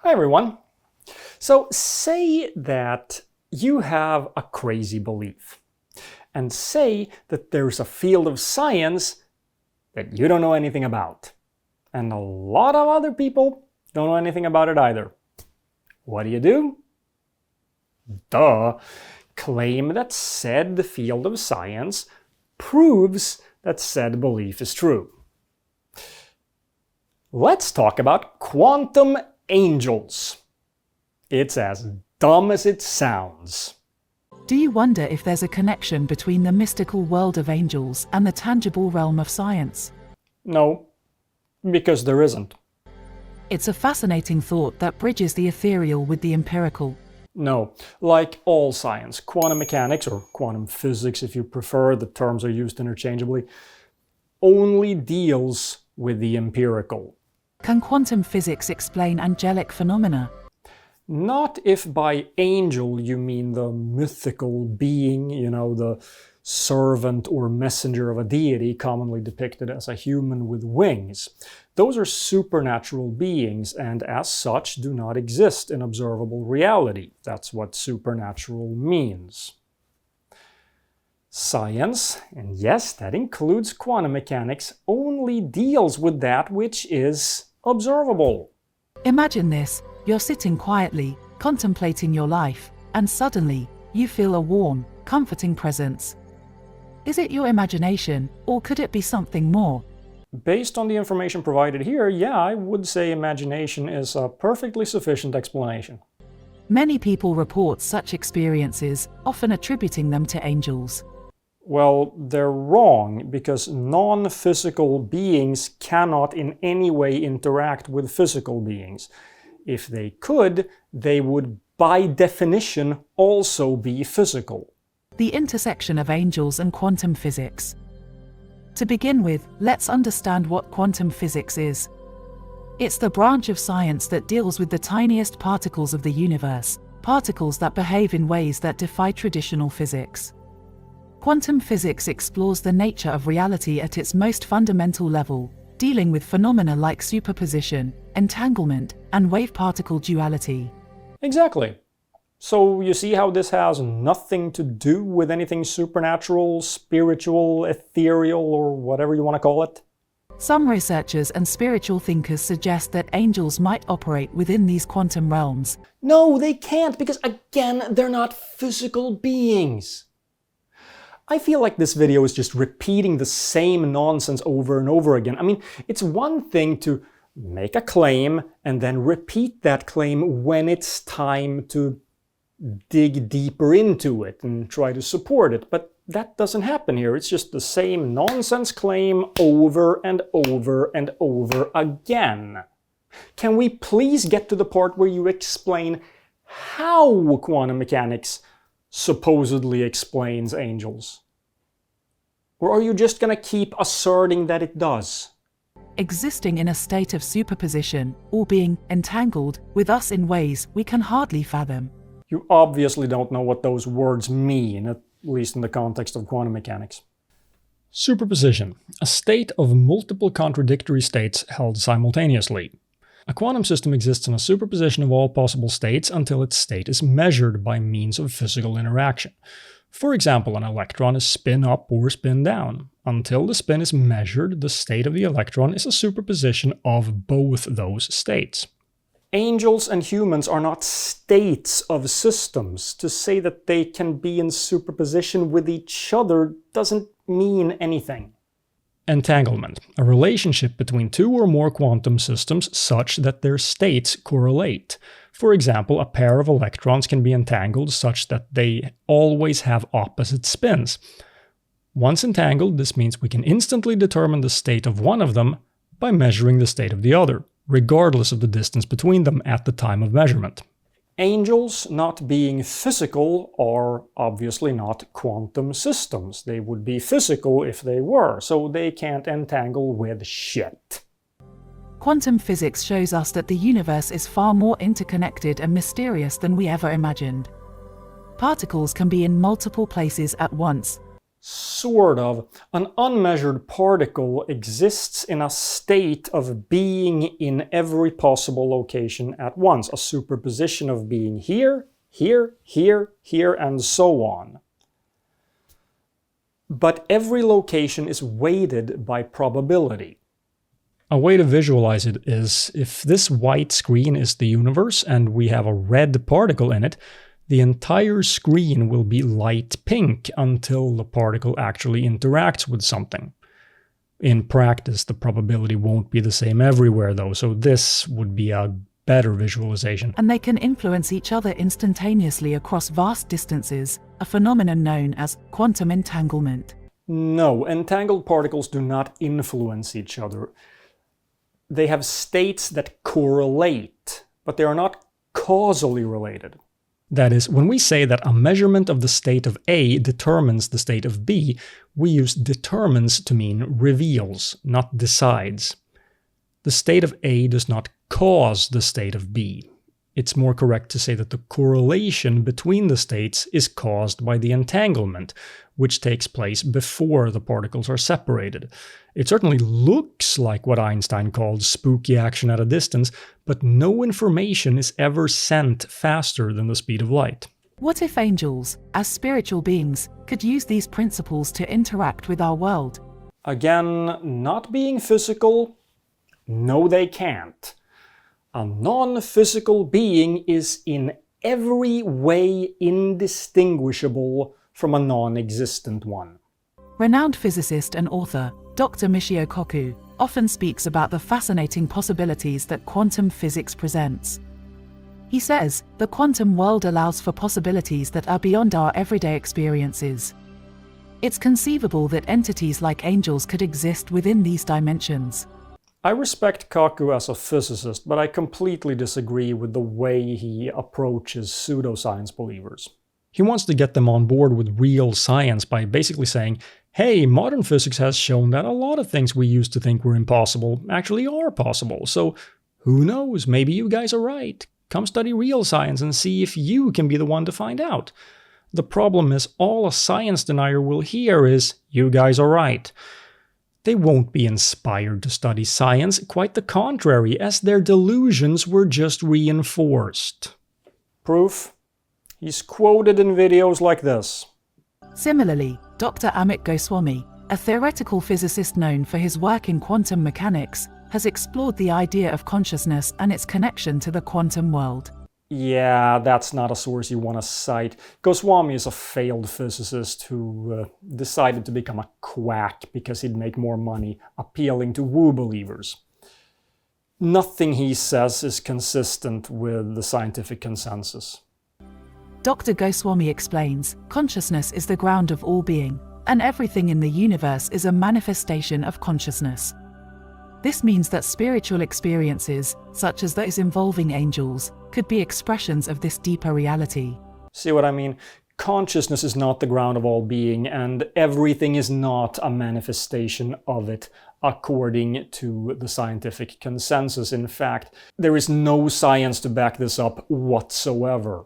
Hi everyone. So say that you have a crazy belief, and say that there's a field of science that you don't know anything about, and a lot of other people don't know anything about it either. What do? Duh! Claim that said field of science proves that said belief is true. Let's talk about quantum angels. It's as dumb as it sounds. Do you wonder if there's a connection between the mystical world of angels and the tangible realm of science? No, because there isn't. It's a fascinating thought that bridges the ethereal with the empirical. No, like all science, quantum mechanics, or quantum physics if you prefer, the terms are used interchangeably, only deals with the empirical. Can quantum physics explain angelic phenomena? Not if by angel you mean the mythical being, the servant or messenger of a deity, commonly depicted as a human with wings. Those are supernatural beings, and as such do not exist in observable reality. That's what supernatural means. Science, and yes, that includes quantum mechanics, only deals with that which is observable. Imagine this. You're sitting quietly, contemplating your life, and suddenly, you feel a warm, comforting presence. Is it your imagination, or could it be something more? Based on the information provided here, yeah, I would say imagination is a perfectly sufficient explanation. Many people report such experiences, often attributing them to angels. Well, they're wrong, because non-physical beings cannot in any way interact with physical beings. If they could, they would by definition also be physical. The intersection of angels and quantum physics. To begin with, let's understand what quantum physics is. It's the branch of science that deals with the tiniest particles of the universe, particles that behave in ways that defy traditional physics. Quantum physics explores the nature of reality at its most fundamental level, dealing with phenomena like superposition, entanglement, and wave-particle duality. Exactly. So you see how this has nothing to do with anything supernatural, spiritual, ethereal, or whatever you want to call it? Some researchers and spiritual thinkers suggest that angels might operate within these quantum realms. No, they can't, because again, they're not physical beings. I feel like this video is just repeating the same nonsense over and over again. I mean, it's one thing to make a claim and then repeat that claim when it's time to dig deeper into it and try to support it, but that doesn't happen here. It's just the same nonsense claim over and over and over again. Can we please get to the part where you explain how quantum mechanics supposedly explains angels? Or are you just going to keep asserting that it does? Existing in a state of superposition, or being entangled with us in ways we can hardly fathom. You obviously don't know what those words mean, at least in the context of quantum mechanics. Superposition, a state of multiple contradictory states held simultaneously. A quantum system exists in a superposition of all possible states until its state is measured by means of physical interaction. For example, an electron is spin up or spin down. Until the spin is measured, the state of the electron is a superposition of both those states. Angels and humans are not states of systems. To say that they can be in superposition with each other doesn't mean anything. Entanglement, a relationship between two or more quantum systems such that their states correlate. For example, a pair of electrons can be entangled such that they always have opposite spins. Once entangled, this means we can instantly determine the state of one of them by measuring the state of the other, regardless of the distance between them at the time of measurement. Angels, not being physical, are obviously not quantum systems. They would be physical if they were, so they can't entangle with shit. Quantum physics shows us that the universe is far more interconnected and mysterious than we ever imagined. Particles can be in multiple places at once. Sort of. An unmeasured particle exists in a state of being in every possible location at once. A superposition of being here, here, here, here, and so on. But every location is weighted by probability. A way to visualize it is, if this white screen is the universe and we have a red particle in it, the entire screen will be light pink until the particle actually interacts with something. In practice, the probability won't be the same everywhere though, so this would be a better visualization. And they can influence each other instantaneously across vast distances, a phenomenon known as quantum entanglement. No, entangled particles do not influence each other. They have states that correlate, but they are not causally related. That is, when we say that a measurement of the state of A determines the state of B, we use determines to mean reveals, not decides. The state of A does not cause the state of B. It's more correct to say that the correlation between the states is caused by the entanglement, which takes place before the particles are separated. It certainly looks like what Einstein called spooky action at a distance, but no information is ever sent faster than the speed of light. What if angels, as spiritual beings, could use these principles to interact with our world? Again, not being physical, no they can't. A non-physical being is in every way indistinguishable from a non-existent one. Renowned physicist and author Dr. Michio Kaku often speaks about the fascinating possibilities that quantum physics presents. He says, the quantum world allows for possibilities that are beyond our everyday experiences. It's conceivable that entities like angels could exist within these dimensions. I respect Kaku as a physicist, but I completely disagree with the way he approaches pseudoscience believers. He wants to get them on board with real science by basically saying, hey, modern physics has shown that a lot of things we used to think were impossible actually are possible, so who knows, maybe you guys are right. Come study real science and see if you can be the one to find out. The problem is, all a science denier will hear is, you guys are right. They won't be inspired to study science, quite the contrary, as their delusions were just reinforced. Proof? He's quoted in videos like this. Similarly, Dr. Amit Goswami, a theoretical physicist known for his work in quantum mechanics, has explored the idea of consciousness and its connection to the quantum world. Yeah, that's not a source you want to cite. Goswami is a failed physicist who decided to become a quack because he'd make more money appealing to woo believers. Nothing he says is consistent with the scientific consensus. Dr. Goswami explains, consciousness is the ground of all being, and everything in the universe is a manifestation of consciousness. This means that spiritual experiences, such as those involving angels, could be expressions of this deeper reality. See what I mean? Consciousness is not the ground of all being, and everything is not a manifestation of it, according to the scientific consensus. In fact, there is no science to back this up whatsoever.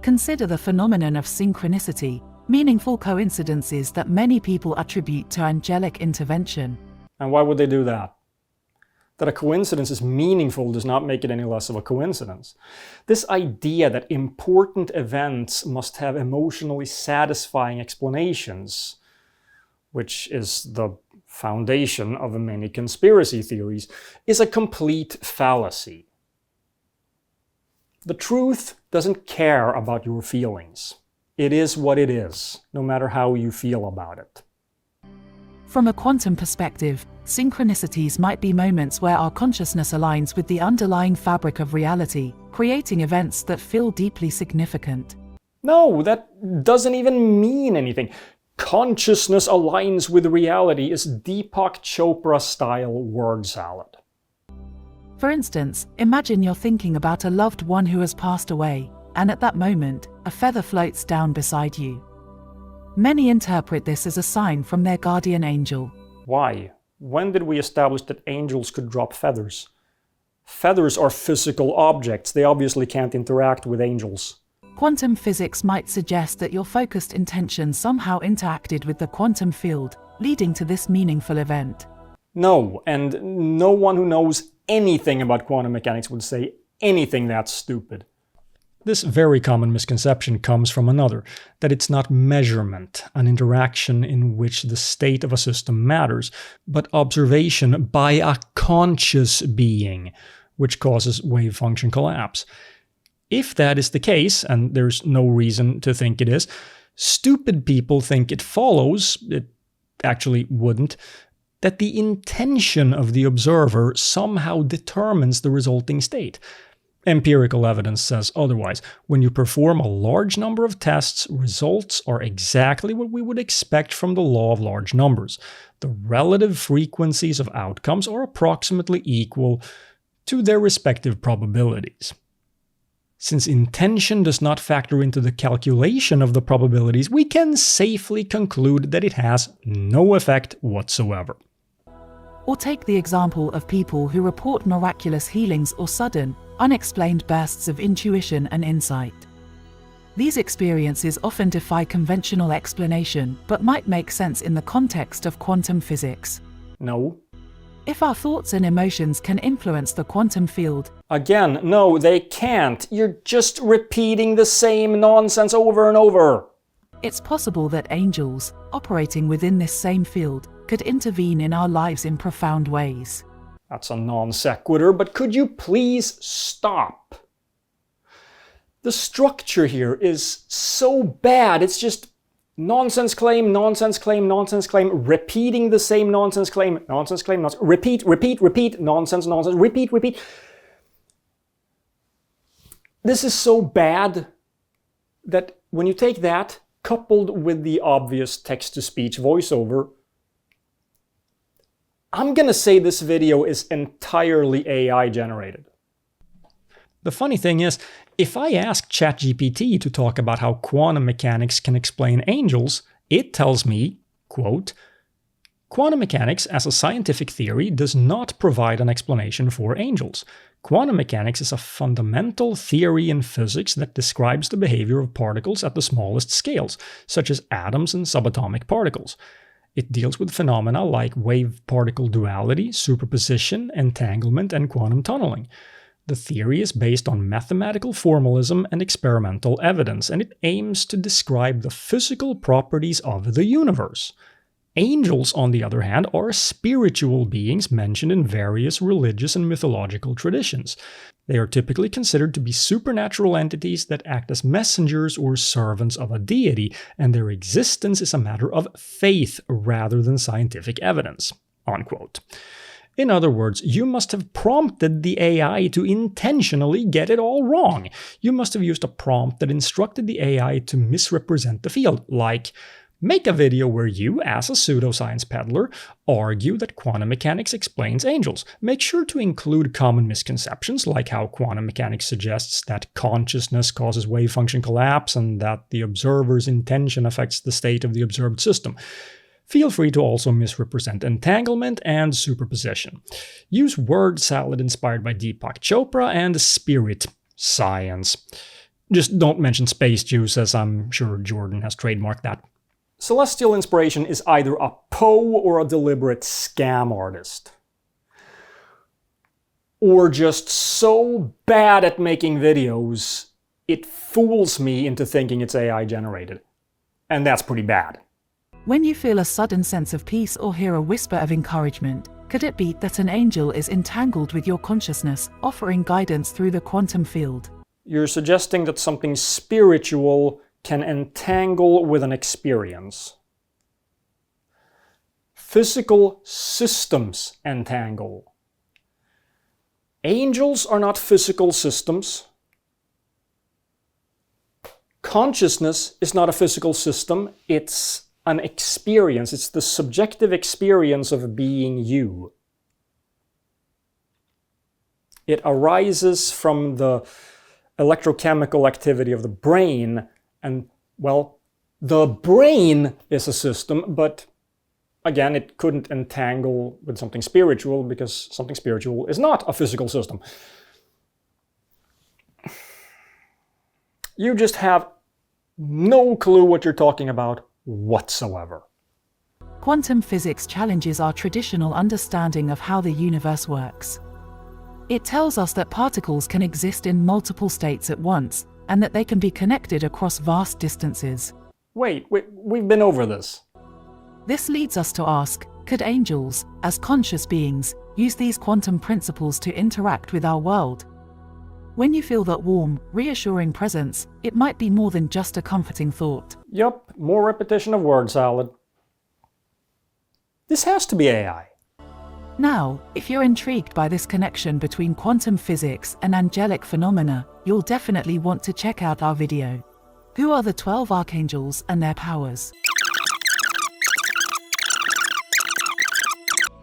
Consider the phenomenon of synchronicity, meaningful coincidences that many people attribute to angelic intervention. And why would they do that? That a coincidence is meaningful does not make it any less of a coincidence. This idea that important events must have emotionally satisfying explanations, which is the foundation of many conspiracy theories, is a complete fallacy. The truth doesn't care about your feelings. It is what it is, no matter how you feel about it. From a quantum perspective, synchronicities might be moments where our consciousness aligns with the underlying fabric of reality, creating events that feel deeply significant. No, that doesn't even mean anything. Consciousness aligns with reality is Deepak Chopra-style word salad. For instance, imagine you're thinking about a loved one who has passed away, and at that moment, a feather floats down beside you. Many interpret this as a sign from their guardian angel. Why? When did we establish that angels could drop feathers? Feathers are physical objects. They obviously can't interact with angels. Quantum physics might suggest that your focused intention somehow interacted with the quantum field, leading to this meaningful event. No, and no one who knows anything about quantum mechanics would say anything that's stupid. This very common misconception comes from another, that it's not measurement, an interaction in which the state of a system matters, but observation by a conscious being, which causes wave function collapse. If that is the case, and there's no reason to think it is, stupid people think it follows, it actually wouldn't, that the intention of the observer somehow determines the resulting state. Empirical evidence says otherwise. When you perform a large number of tests, results are exactly what we would expect from the law of large numbers. The relative frequencies of outcomes are approximately equal to their respective probabilities. Since intention does not factor into the calculation of the probabilities, we can safely conclude that it has no effect whatsoever. Or take the example of people who report miraculous healings or sudden, unexplained bursts of intuition and insight. These experiences often defy conventional explanation, but might make sense in the context of quantum physics. No. If our thoughts and emotions can influence the quantum field, Again, no, they can't. You're just repeating the same nonsense over and over. it's possible that angels, operating within this same field, could intervene in our lives in profound ways. That's a non sequitur, but could you please stop? The structure here is so bad, it's just nonsense claim, nonsense claim, nonsense claim, repeating the same nonsense claim, nonsense claim, nonsense, repeat, repeat, repeat, nonsense, nonsense, repeat, repeat. This is so bad that when you take that, coupled with the obvious text-to-speech voiceover, I'm gonna say this video is entirely AI generated. The funny thing is, if I ask ChatGPT to talk about how quantum mechanics can explain angels, it tells me, quote, "Quantum mechanics as a scientific theory does not provide an explanation for angels. Quantum mechanics is a fundamental theory in physics that describes the behavior of particles at the smallest scales, such as atoms and subatomic particles. It deals with phenomena like wave-particle duality, superposition, entanglement, and quantum tunneling. The theory is based on mathematical formalism and experimental evidence, and it aims to describe the physical properties of the universe. Angels, on the other hand, are spiritual beings mentioned in various religious and mythological traditions. They are typically considered to be supernatural entities that act as messengers or servants of a deity, and their existence is a matter of faith rather than scientific evidence." Unquote. In other words, you must have prompted the AI to intentionally get it all wrong. You must have used a prompt that instructed the AI to misrepresent the field, like, make a video where you, as a pseudoscience peddler, argue that quantum mechanics explains angels. Make sure to include common misconceptions, like how quantum mechanics suggests that consciousness causes wave function collapse and that the observer's intention affects the state of the observed system. Feel free to also misrepresent entanglement and superposition. Use word salad inspired by Deepak Chopra and spirit science. Just don't mention space juice, as I'm sure Jordan has trademarked that. Celestial Inspiration is either a Poe or a deliberate scam artist. Or just so bad at making videos, it fools me into thinking it's AI generated. And that's pretty bad. When you feel a sudden sense of peace or hear a whisper of encouragement, could it be that an angel is entangled with your consciousness, offering guidance through the quantum field? You're suggesting that something spiritual can entangle with an experience. Physical systems entangle. Angels are not physical systems. Consciousness is not a physical system, it's an experience. It's the subjective experience of being you. It arises from the electrochemical activity of the brain, and, well, the brain is a system, but again, it couldn't entangle with something spiritual because something spiritual is not a physical system. You just have no clue what you're talking about whatsoever. Quantum physics challenges our traditional understanding of how the universe works. It tells us that particles can exist in multiple states at once, and that they can be connected across vast distances. Wait, we've been over this. This leads us to ask, could angels, as conscious beings, use these quantum principles to interact with our world? When you feel that warm, reassuring presence, it might be more than just a comforting thought. Yup, more repetition of word salad. This has to be AI. Now, if you're intrigued by this connection between quantum physics and angelic phenomena, you'll definitely want to check out our video. Who are the 12 archangels and their powers?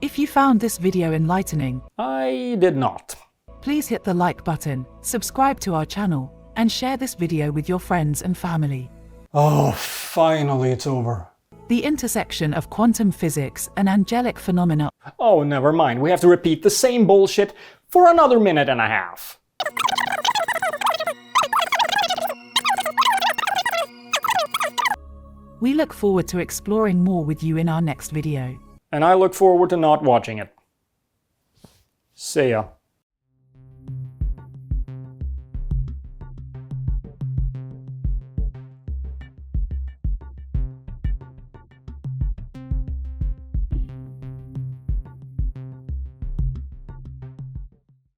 If you found this video enlightening, I did not. please hit the like button, subscribe to our channel, and share this video with your friends and family. Oh, finally it's over. The intersection of quantum physics and angelic phenomena. Oh, never mind. We have to repeat the same bullshit for another minute and a half. We look forward to exploring more with you in our next video. And I look forward to not watching it. See ya.